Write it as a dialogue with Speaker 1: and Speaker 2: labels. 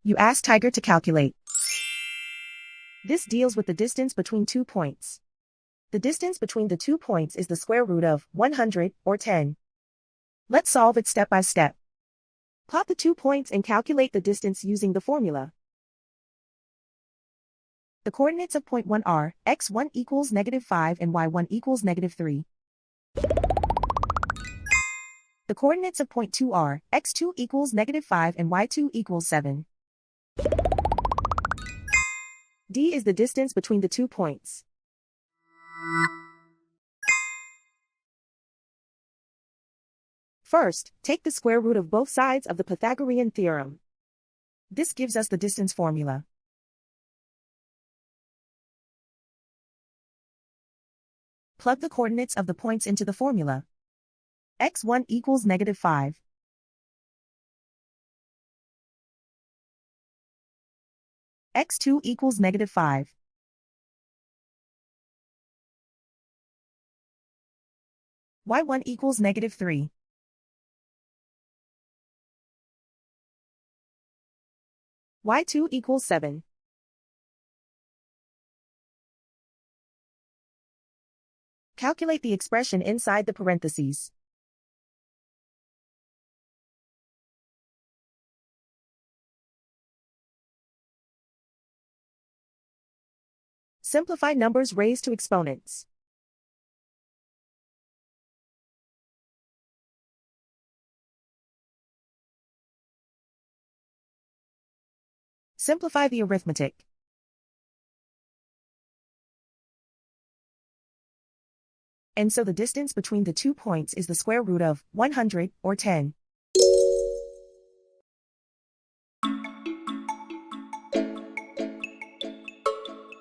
Speaker 1: You ask Tiger to calculate. This deals with the distance between 2 points. The distance between the 2 points is the square root of 100, or 10. Let's solve it step by step. Plot the 2 points and calculate the distance using the formula. The coordinates of point 1 are, x1 equals -5 and y1 equals -3. The coordinates of point 2 are, x2 equals -5 and y2 equals 7. D is the distance between the 2 points. First, take the square root of both sides of the Pythagorean theorem. This gives us the distance formula. Plug the coordinates of the points into the formula. x1 equals -5. x2 equals -5. y1 equals -3. y2 equals 7. Calculate the expression inside the parentheses. Simplify numbers raised to exponents. Simplify the arithmetic. And so the distance between the 2 points is the square root of 100, or 10.